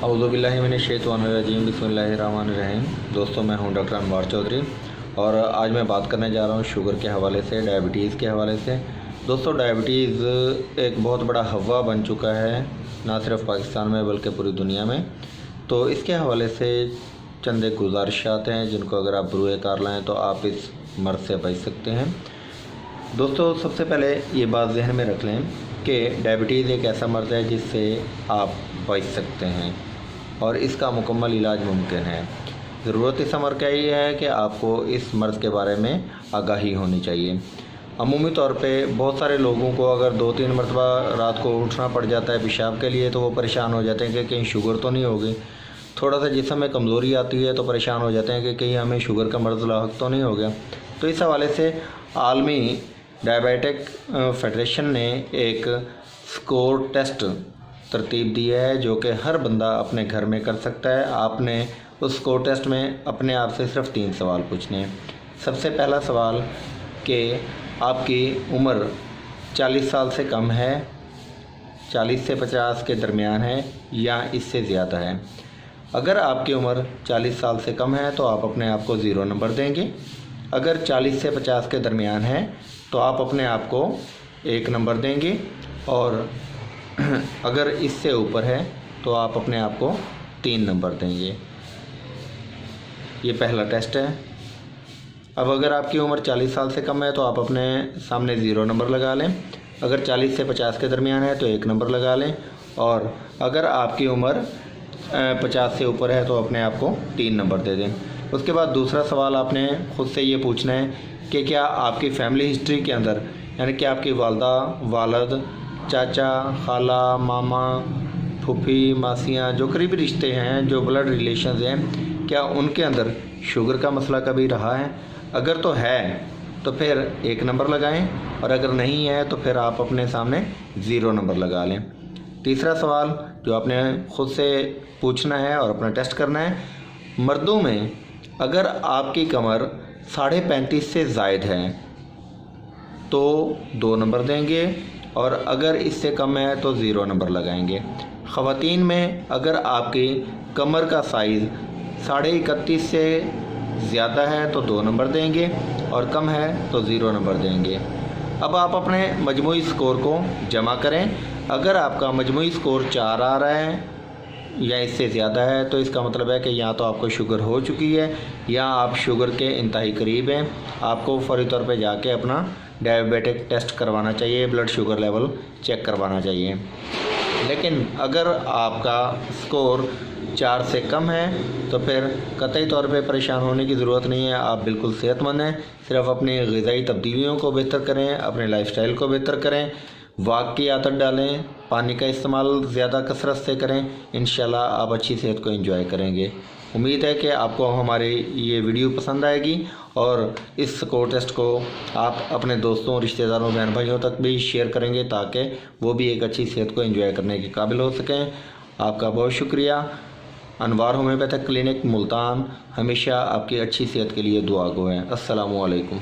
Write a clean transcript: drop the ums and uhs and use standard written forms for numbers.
औज़ुबिल्लाहि मिनश्शैतानिर्रजीम बिस्मिल्लाहिर्रहमानिर्रहीम। दोस्तों, मैं हूं डॉक्टर अनवार चौधरी और आज मैं बात करने जा रहा हूं शुगर के हवाले से, डायबिटीज़ के हवाले से। दोस्तों, डायबिटीज़ एक बहुत बड़ा हवा बन चुका है, ना सिर्फ पाकिस्तान में बल्कि पूरी दुनिया में। तो इसके हवाले से चंद एक गुजारिशात हैं जिनको अगर आप बरूए कार लाएँ तो आप इस मर्ज़ से बच सकते हैं। दोस्तों, सबसे पहले ये बात जहन में रख लें कि डायबिटीज़ एक ऐसा मर्ज़ है जिससे आप बच सकते हैं और इसका मुकम्मल इलाज मुमकिन है। ज़रूरत इस अमर का ये है कि आपको इस मर्ज़ के बारे में आगाही होनी चाहिए। अमूमी तौर पे बहुत सारे लोगों को अगर 2-3 मरतबा रात को उठना पड़ जाता है पेशाब के लिए तो वो परेशान हो जाते हैं कि कहीं शुगर तो नहीं होगी। थोड़ा सा जिस्म में कमज़ोरी आती है तो परेशान हो जाते हैं कि कहीं हमें शुगर का मर्ज़ लाहक तो नहीं हो गया। तो इस हवाले से आलमी डायबिटिक फेडरेशन ने एक स्कोर टेस्ट तरतीब दी है जो कि हर बंदा अपने घर में कर सकता है। आपने उस स्कोर टेस्ट में अपने आप से सिर्फ 3 सवाल पूछने हैं। सबसे पहला सवाल कि आपकी उम्र 40 साल से कम है, 40 से 50 के दरमियान है या इससे ज़्यादा है। अगर आपकी उम्र 40 साल से कम है तो आप अपने आप को 0 नंबर देंगे। अगर 40 से 50 के दरमियान है तो आप अपने आप को 1 नंबर देंगे और अगर इससे ऊपर है तो आप अपने आप को 3 नंबर देंगे। ये पहला टेस्ट है। अब अगर आपकी उम्र 40 साल से कम है तो आप अपने सामने 0 नंबर लगा लें। अगर 40 से 50 के दरमियान है तो 1 नंबर लगा लें और अगर आपकी उम्र 50 से ऊपर है तो अपने आप को 3 नंबर दे दें। उसके बाद दूसरा सवाल आपने ख़ुद से ये पूछना है कि क्या आपकी फ़ैमिली हिस्ट्री के अंदर, यानी कि आपकी वालदा, वालद, चाचा, खाला, मामा, फूफी, मासियाँ, जो करीबी रिश्ते हैं, जो ब्लड रिलेशंस हैं, क्या उनके अंदर शुगर का मसला कभी रहा है? अगर तो है तो फिर 1 नंबर लगाएं और अगर नहीं है तो फिर आप अपने सामने 0 नंबर लगा लें। तीसरा सवाल जो आपने ख़ुद से पूछना है और अपना टेस्ट करना है, मर्दों में अगर आपकी कमर 35.5 से ज़ायद है तो 2 नंबर देंगे और अगर इससे कम है तो 0 नंबर लगाएंगे। ख़वातीन में अगर आपकी कमर का साइज़ 31.5 से ज़्यादा है तो 2 नंबर देंगे और कम है तो 0 नंबर देंगे। अब आप अपने मजमूई स्कोर को जमा करें। अगर आपका मजमूई स्कोर 4 आ रहा है या इससे ज़्यादा है तो इसका मतलब है कि या तो आपको शुगर हो चुकी है या आप शुगर के इंतहाई करीब हैं। आपको फौरी तौर पे जाके अपना डायबिटिक टेस्ट करवाना चाहिए, ब्लड शुगर लेवल चेक करवाना चाहिए। लेकिन अगर आपका स्कोर 4 से कम है तो फिर कतई तौर पे परेशान होने की ज़रूरत नहीं है। आप बिल्कुल सेहतमंद हैं। सिर्फ अपनी ग़िज़ाई तब्दीलियों को बेहतर करें, अपने लाइफस्टाइल को बेहतर करें, वॉक की आदत डालें, पानी का इस्तेमाल ज़्यादा कसरत से करें। इंशाल्लाह आप अच्छी सेहत को एंजॉय करेंगे। उम्मीद है कि आपको हमारी ये वीडियो पसंद आएगी और इस स्कोर टेस्ट को आप अपने दोस्तों, रिश्तेदारों, बहन भाइयों तक भी शेयर करेंगे ताकि वो भी एक अच्छी सेहत को एंजॉय करने के काबिल हो सकें। आपका बहुत शुक्रिया। अनवार होम्योपैथिक क्लिनिक मुल्तान हमेशा आपकी अच्छी सेहत के लिए दुआ गो है। अस्सलामु अलैकुम।